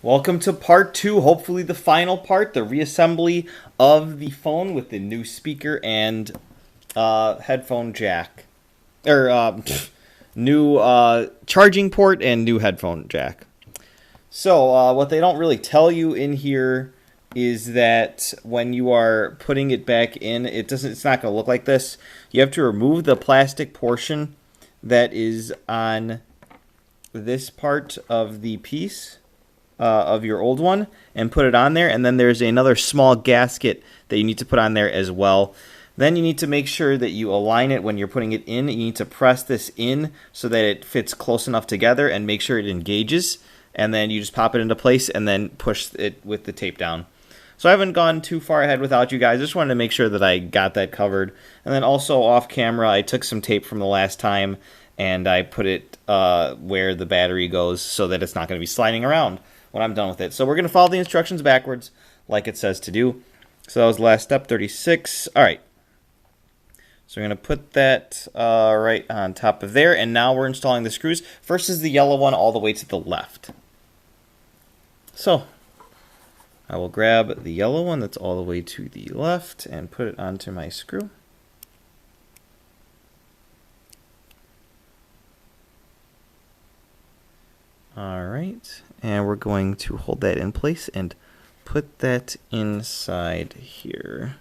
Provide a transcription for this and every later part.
Welcome to part two, hopefully the final part, the reassembly of the phone with the new speaker and headphone jack. Or new charging port and new headphone jack. So, what they don't really tell you in here is that when you are putting it back in, it's not going to look like this. You have to remove the plastic portion that is on this part of the piece of your old one and put it on there, and then there's another small gasket that you need to put on there as well. Then you need to make sure that you align it when you're putting it in. You need to press this in so that it fits close enough together and make sure it engages, and then you just pop it into place and then push it with the tape down. So I haven't gone too far ahead without you guys. I just wanted to make sure that I got that covered. And then also off camera, I took some tape from the last time and I put it where the battery goes so that it's not going to be sliding around when I'm done with it. So we're going to follow the instructions backwards like it says to do. So that was the last step, 36. All right. So we're going to put that right on top of there. And now we're installing the screws. First is the yellow one all the way to the left. So I will grab the yellow one that's all the way to the left and put it onto my screw. All right, and we're going to hold that in place and put that inside here.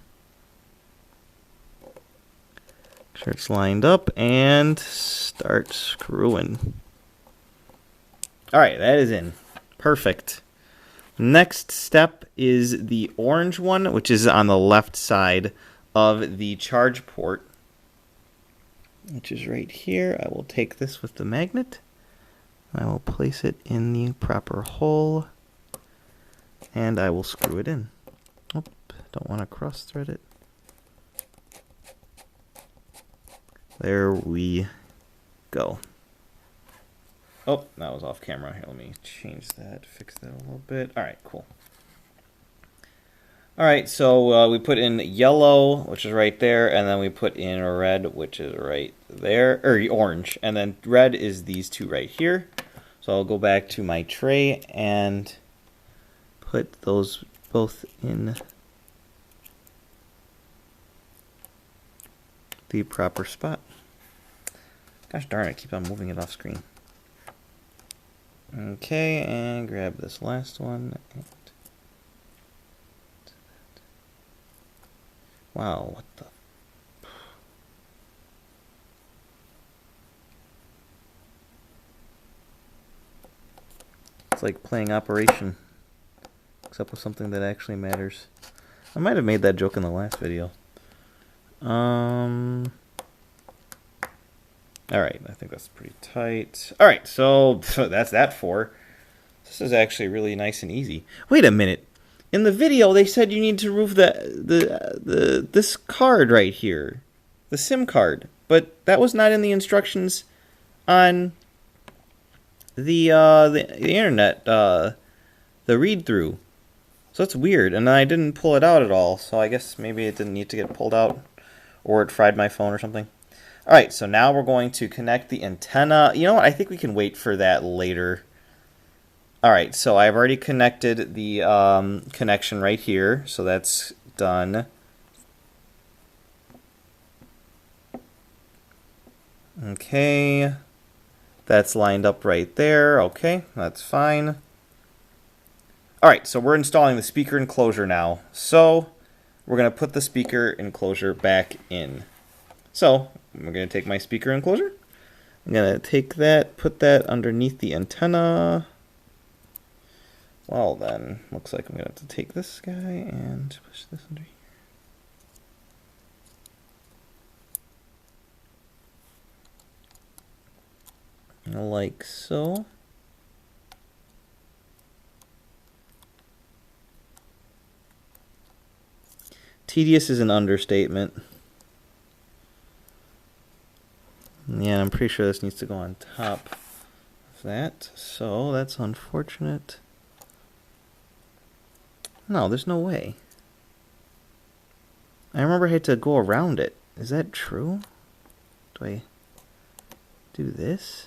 Make sure it's lined up and start screwing. All right, that is in. Perfect. Next step is the orange one, which is on the left side of the charge port, which is right here. I will take this with the magnet. I will place it in the proper hole, and I will screw it in. Oh, don't want to cross thread it. There we go. Oh, that was off camera. Here, let me change that, fix that a little bit. All right, cool. All right, so we put in yellow, which is right there, and then we put in red, which is right there, or orange, and then red is these two right here. So I'll go back to my tray and put those both in the proper spot. Gosh darn it, I keep on moving it off screen. Okay, and grab this last one. Wow, what the... It's like playing Operation, except with something that actually matters. I might have made that joke in the last video. Alright, I think that's pretty tight. Alright, so that's that for. This is actually really nice and easy. Wait a minute. In the video, they said you need to remove this card right here. The SIM card. But that was not in the instructions on the internet, the read-through. So that's weird, and I didn't pull it out at all, so I guess maybe it didn't need to get pulled out, or it fried my phone or something. Alright, so now we're going to connect the antenna. You know what, I think we can wait for that later. Alright, so I've already connected the connection right here, so that's done. Okay. That's lined up right there. Okay, that's fine. Alright, so we're installing the speaker enclosure now. So, we're going to put the speaker enclosure back in. So, I'm going to take my speaker enclosure. I'm going to take that, put that underneath the antenna. Well then, looks like I'm going to have to take this guy and push this under here. Like so. Tedious is an understatement. Yeah, I'm pretty sure this needs to go on top of that. So that's unfortunate. No, there's no way. I remember I had to go around it. Is that true? Do I do this?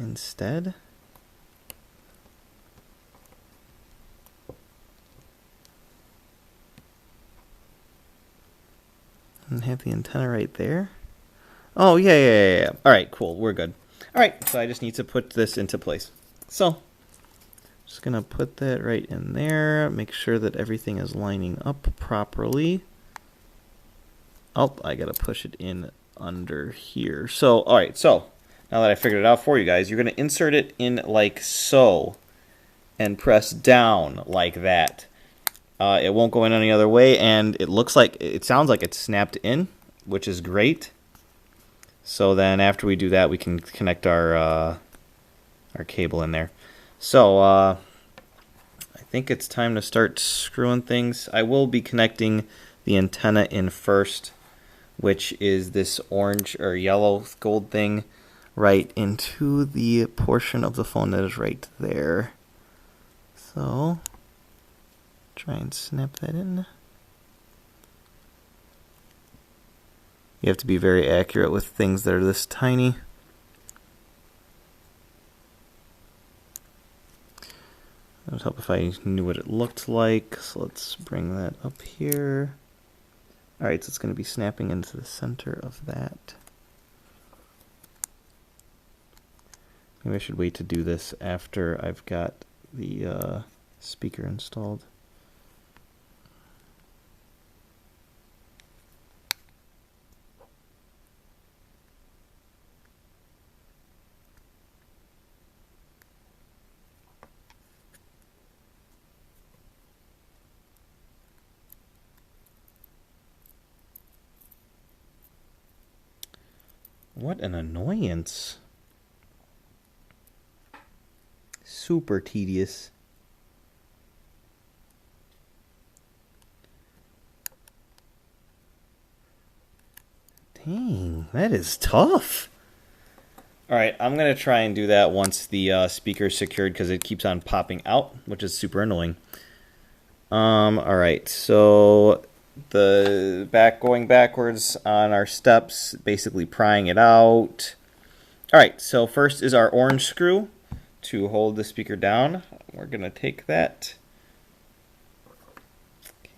instead. And have the antenna right there. Oh, yeah. All right, cool. We're good. All right, so I just need to put this into place. So, just going to put that right in there. Make sure that everything is lining up properly. Oh, I got to push it in under here. So, all right, so now that I figured it out for you guys, you're going to insert it in like so and press down like that. It won't go in any other way, and it sounds like it's snapped in, which is great. So then after we do that, we can connect our cable in there. So I think it's time to start screwing things. I will be connecting the antenna in first, which is this orange or yellow gold thing right into the portion of the phone that is right there. So try and snap that in. You have to be very accurate with things that are this tiny. It would help if I knew what it looked like. So let's bring that up here. Alright, so it's going to be snapping into the center of that. Maybe I should wait to do this after I've got the speaker installed. What an annoyance. Super tedious. Dang, that is tough. Alright, I'm going to try and do that once the speaker is secured because it keeps on popping out, which is super annoying. Alright, so going backwards on our steps, basically prying it out. Alright, so first is our orange screw to hold the speaker down. We're going to take that.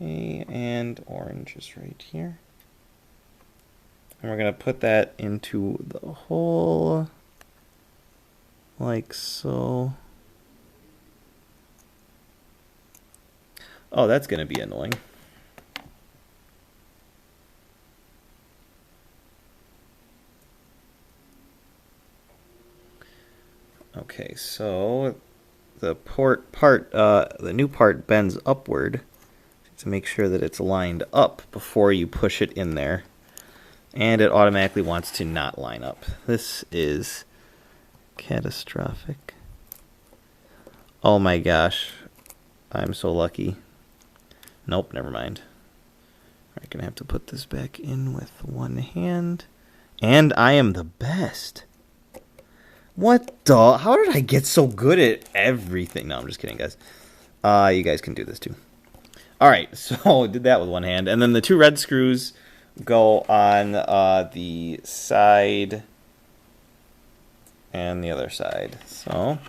Okay, and orange is right here. And we're going to put that into the hole like so. Oh, that's going to be annoying. Okay, so the the new part bends upward to make sure that it's lined up before you push it in there. And it automatically wants to not line up. This is catastrophic. Oh my gosh. I'm so lucky. Nope, never mind. I'm going to have to put this back in with one hand. And I am the best. What the? How did I get so good at everything? No, I'm just kidding, guys. You guys can do this too. Alright, so did that with one hand. And then the two red screws go on the side and the other side. So,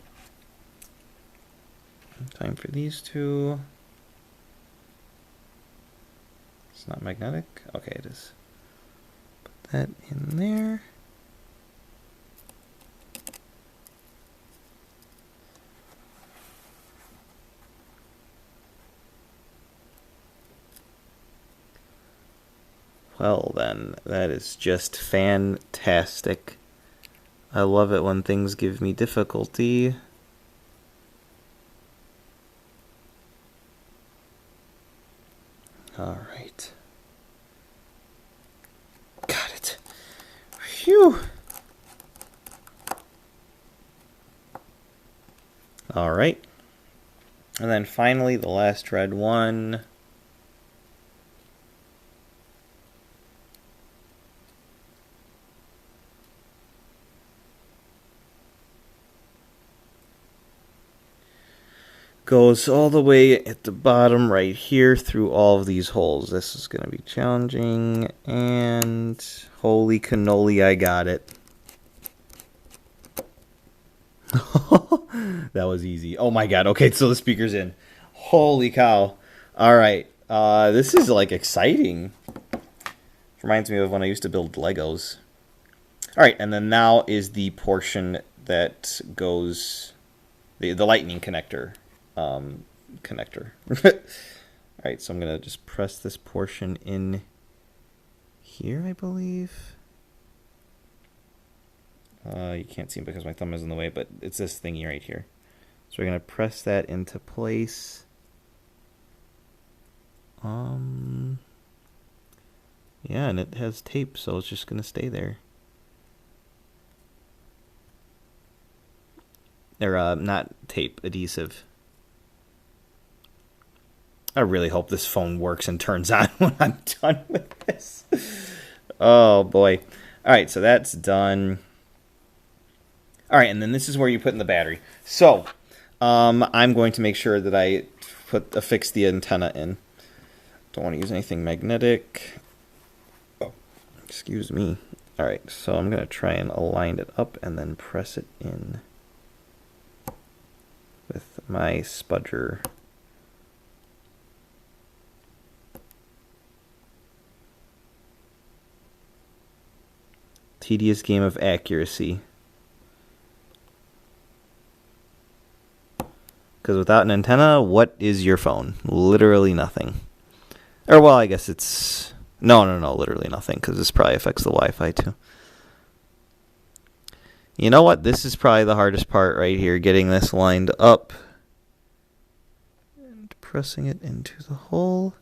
time for these two. It's not magnetic? Okay, it is. Put that in there. Well then, that is just fantastic. I love it when things give me difficulty. Alright. Got it. Phew. Alright. And then finally, the last red one. Goes all the way at the bottom right here through all of these holes. This is going to be challenging, and holy cannoli, I got it. That was easy. Oh my god. Okay, so the speaker's in. Holy cow. All right. This is like exciting. Reminds me of when I used to build Legos. All right, and then now is the portion that goes the lightning connector. Connector. All right, so I'm gonna just press this portion in here, I believe. You can't see it because my thumb is in the way, but it's this thingy right here. So we're gonna press that into place. Yeah, and it has tape, so it's just gonna stay there. Or not tape, adhesive. I really hope this phone works and turns on when I'm done with this. Oh boy. All right, so that's done. All right, and then this is where you put in the battery. So I'm going to make sure that I affix the antenna in. Don't want to use anything magnetic. Oh, excuse me. All right, so I'm going to try and align it up and then press it in with my spudger. Tedious game of accuracy. Because without an antenna, what is your phone? Literally nothing. Or, well, I guess it's... No, literally nothing, because this probably affects the Wi-Fi, too. You know what? This is probably the hardest part right here, getting this lined up. And pressing it into the hole.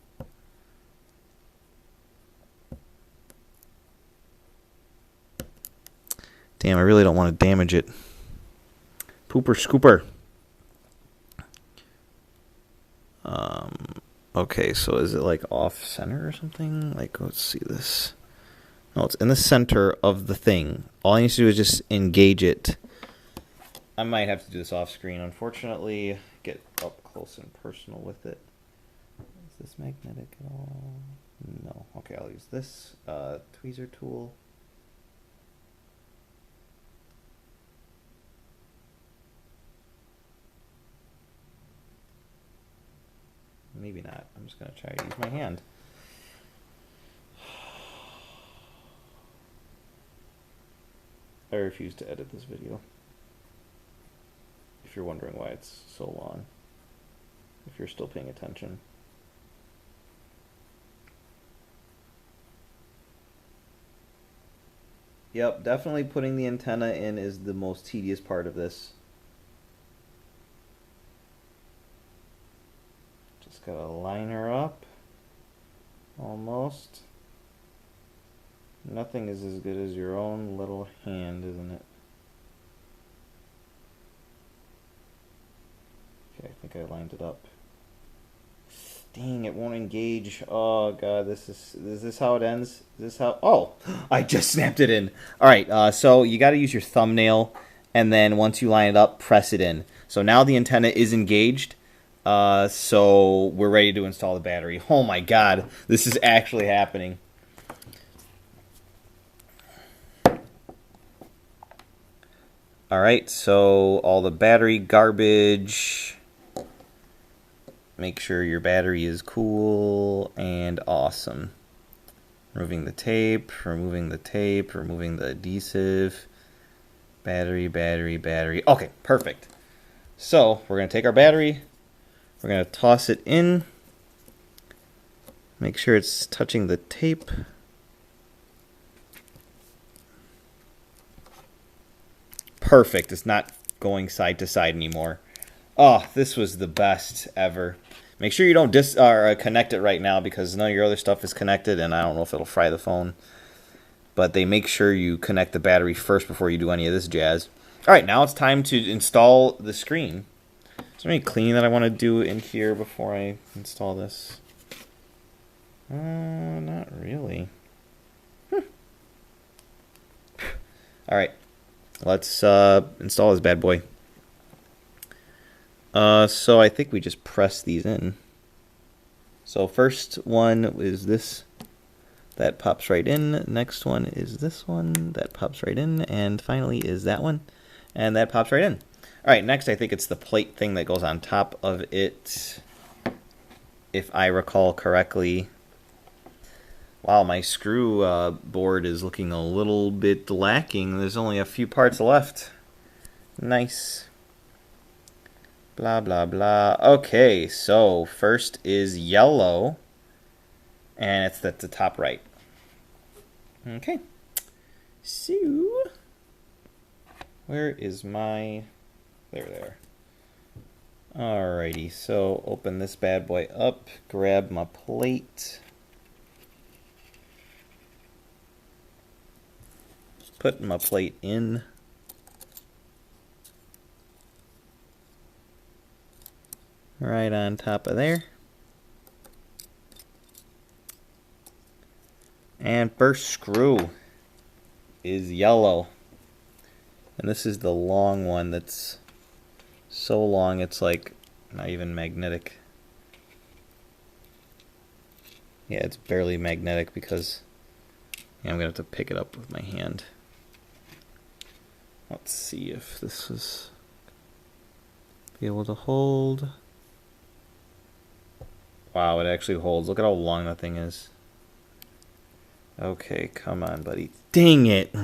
Damn, I really don't want to damage it. Pooper scooper. Okay, so is it like off center or something? Like, let's see this. No, it's in the center of the thing. All I need to do is just engage it. I might have to do this off screen, unfortunately. Get up close and personal with it. Is this magnetic at all? No. Okay, I'll use this tweezer tool. Maybe not. I'm just going to try to use my hand. I refuse to edit this video. If you're wondering why it's so long. If you're still paying attention. Yep, definitely putting the antenna in is the most tedious part of this. Just gotta line her up. Almost. Nothing is as good as your own little hand, isn't it? Okay, I think I lined it up. Dang, it won't engage. Oh god, is this how it ends? Is this how? Oh, I just snapped it in. All right, so you got to use your thumbnail, and then once you line it up, press it in. So now the antenna is engaged. So we're ready to install the battery. Oh my god, this is actually happening. All right, so all the battery garbage. Make sure your battery is cool and awesome. Removing the tape, removing the tape, removing the adhesive. Battery, battery, battery. Okay, perfect. So we're going to take our battery. We're going to toss it in. Make sure it's touching the tape. Perfect. It's not going side to side anymore. Oh, this was the best ever. Make sure you don't connect it right now because none of your other stuff is connected, and I don't know if it'll fry the phone. But they make sure you connect the battery first before you do any of this jazz. All right, now it's time to install the screen. Is there any cleaning that I want to do in here before I install this? Not really. All right, let's install this bad boy. So I think we just press these in. So first one is this. That pops right in. Next one is this one. That pops right in. And finally is that one. And that pops right in. Alright, next I think it's the plate thing that goes on top of it, if I recall correctly. Wow, my screw board is looking a little bit lacking. There's only a few parts left. Nice. Blah, blah, blah. Okay, so first is yellow, and it's at the top right. Okay. So, where is my... There. Alrighty, so open this bad boy up, grab my plate. Put my plate in. Right on top of there. And first screw is yellow. And this is the long one that's so long it's like not even magnetic. Yeah, it's barely magnetic because I'm going to have to pick it up with my hand. Let's see if this is be able to hold. Wow, it actually holds. Look at how long that thing is. Okay, come on, buddy. Dang it!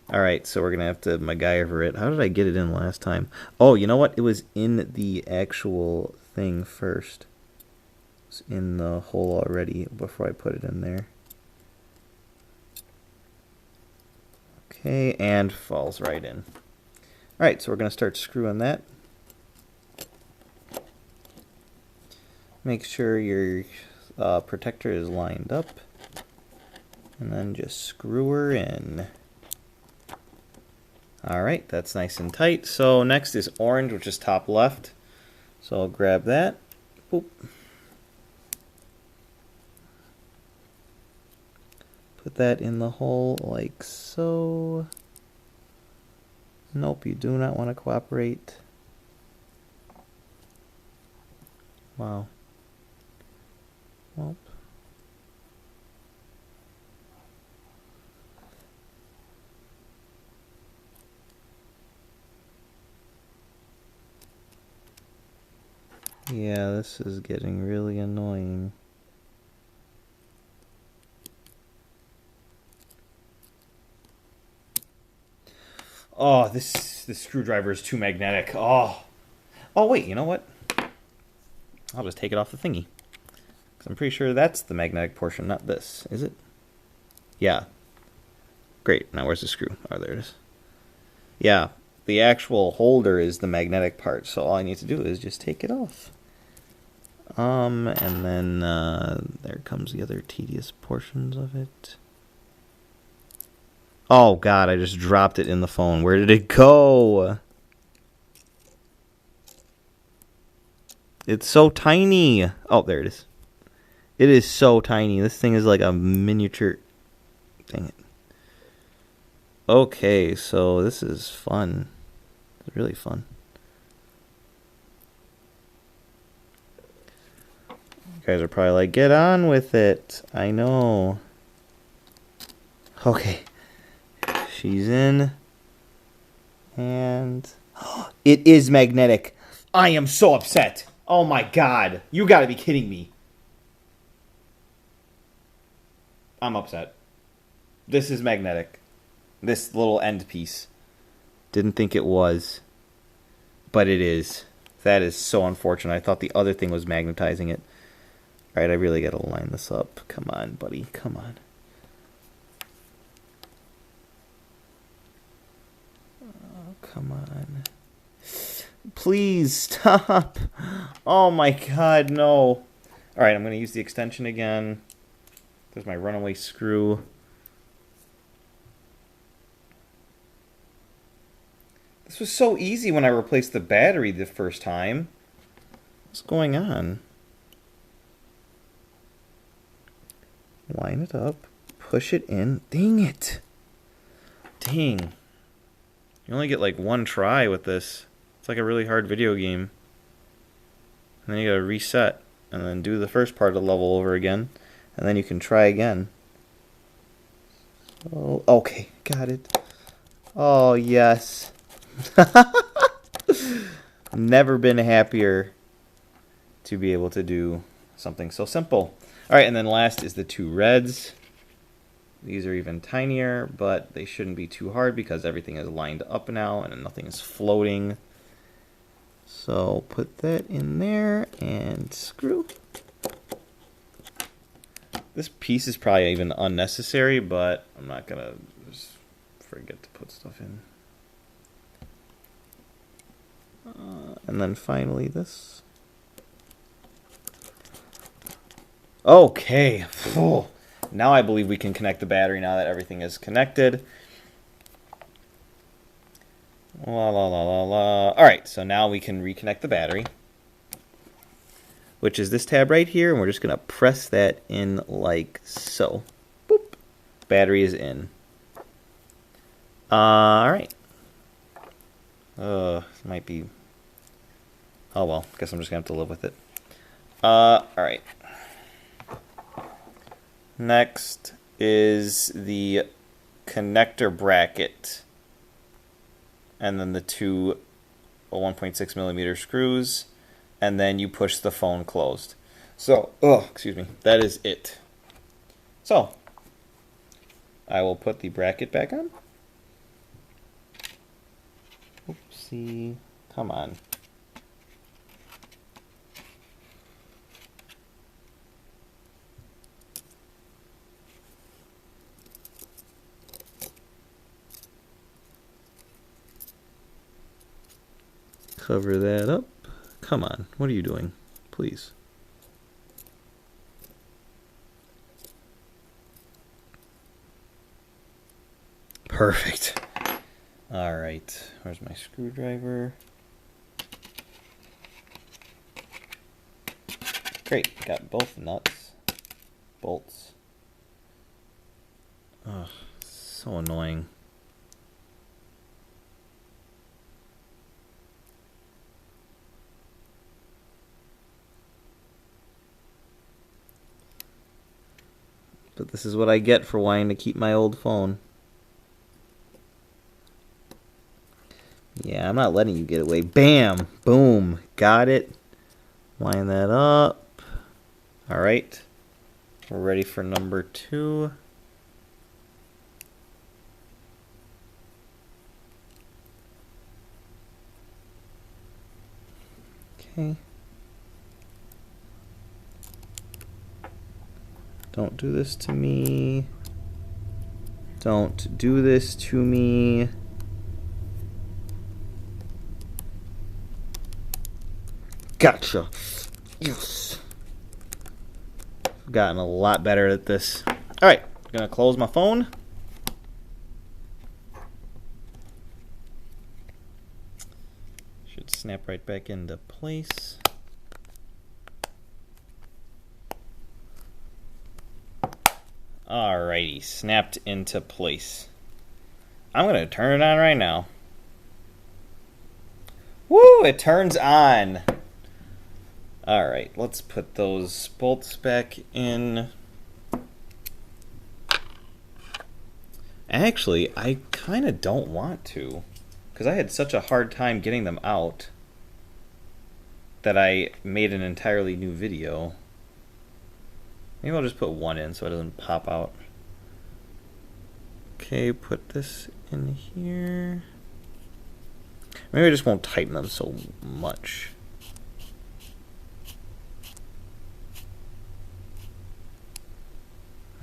Alright, so we're going to have to MacGyver it. How did I get it in last time? Oh, you know what? It was in the actual thing first. It's in the hole already before I put it in there. Okay, and falls right in. Alright, so we're going to start screwing that. Make sure your protector is lined up. And then just screw her in. Alright, that's nice and tight. So next is orange, which is top left. So I'll grab that. Boop. Put that in the hole like so. Nope, you do not want to cooperate. Wow. Nope. Yeah, this is getting really annoying. Oh, this screwdriver is too magnetic. Oh, wait, you know what? I'll just take it off the thingy. 'Cause I'm pretty sure that's the magnetic portion, not this. Is it? Yeah. Great. Now where's the screw? Oh, there it is. Yeah, the actual holder is the magnetic part, so all I need to do is just take it off. And then there comes the other tedious portions of it. Oh god, I just dropped it in the phone. Where did it go? It's so tiny. Oh, there it is. It is so tiny. This thing is like a miniature. Dang it. Okay, so this is fun. It's really fun. You guys are probably like, get on with it. I know. Okay. She's in. And it is magnetic. I am so upset. Oh my god. You gotta be kidding me. I'm upset. This is magnetic. This little end piece. Didn't think it was. But it is. That is so unfortunate. I thought the other thing was magnetizing it. Alright, I really gotta line this up. Come on, buddy. Come on. Oh, come on. Please stop. Oh my god, no. Alright, I'm gonna use the extension again. There's my runaway screw. This was so easy when I replaced the battery the first time. What's going on? Line it up. Push it in. Dang it. Dang. You only get like one try with this. It's like a really hard video game. And then you gotta reset. And then do the first part of the level over again. And then you can try again. Oh, okay. Got it. Oh, yes. Never been happier to be able to do something so simple. All right, and then last is the two reds. These are even tinier, but they shouldn't be too hard because everything is lined up now and nothing is floating. So put that in there and screw. This piece is probably even unnecessary, but I'm not going to just forget to put stuff in. And then finally this. Okay. Oh, now I believe we can connect the battery now that everything is connected. La la la la la. All right, so now we can reconnect the battery, which is this tab right here, and we're just going to press that in like so. Boop. Battery is in. All right. Might be... Oh, well, guess I'm just going to have to live with it. All right. Next is the connector bracket. And then the two 1.6 millimeter screws. And then you push the phone closed. So, excuse me, that is it. So, I will put the bracket back on. Oopsie, come on. Cover that up. Come on, what are you doing? Please. Perfect. All right, where's my screwdriver? Great, got both nuts, bolts. Ugh, so annoying. But this is what I get for wanting to keep my old phone. Yeah, I'm not letting you get away. Bam! Boom! Got it. Line that up. Alright. We're ready for number 2. Okay. Don't do this to me. Don't do this to me. Gotcha. Yes. I've gotten a lot better at this. All right, gonna close my phone. Should snap right back into place. Alrighty, snapped into place. I'm gonna turn it on right now. Woo! It turns on. Alright, let's put those bolts back in. Actually, I kind of don't want to, because I had such a hard time getting them out that I made an entirely new video. Maybe I'll just put one in so it doesn't pop out. Okay, put this in here. Maybe I just won't tighten them so much.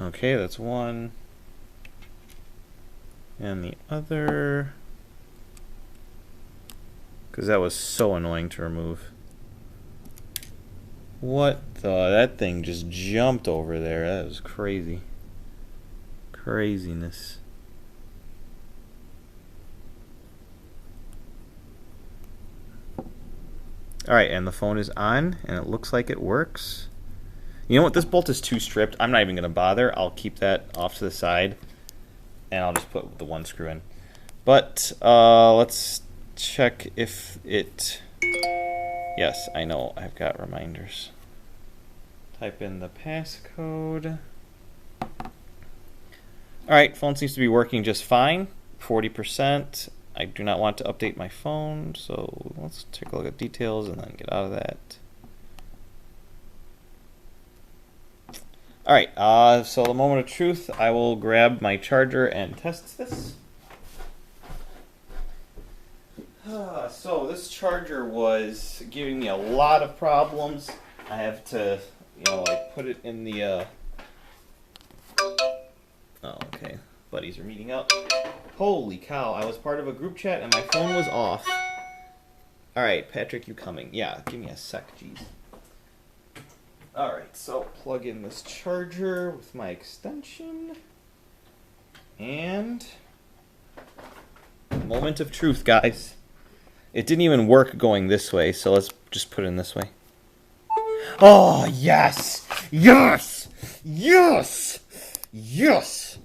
Okay, that's one. And the other. Because that was so annoying to remove. What the? That thing just jumped over there. That was crazy. Craziness. Alright, and the phone is on, and it looks like it works. You know what? This bolt is too stripped. I'm not even going to bother. I'll keep that off to the side, and I'll just put the one screw in. But let's check if it... Yes, I know. I've got reminders. Type in the passcode. Alright, phone seems to be working just fine. 40%. I do not want to update my phone, so let's take a look at details and then get out of that. Alright, so the moment of truth, I will grab my charger and test this. So this charger was giving me a lot of problems. I have to, like put it in the, oh, okay. Buddies are meeting up. Holy cow, I was part of a group chat and my phone was off. Alright, Patrick, you coming? Yeah, give me a sec, jeez. Alright, so plug in this charger with my extension. And moment of truth, guys. It didn't even work going this way, so let's just put it in this way. Oh, yes! Yes! Yes! Yes!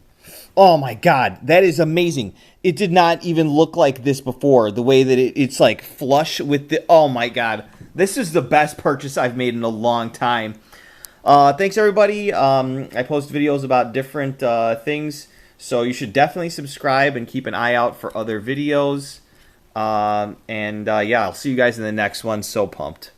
Oh my god, that is amazing. It did not even look like this before, the way that it's like flush with the... Oh my god. This is the best purchase I've made in a long time. Thanks everybody. I post videos about different things, so you should definitely subscribe and keep an eye out for other videos. Yeah, I'll see you guys in the next one. So pumped.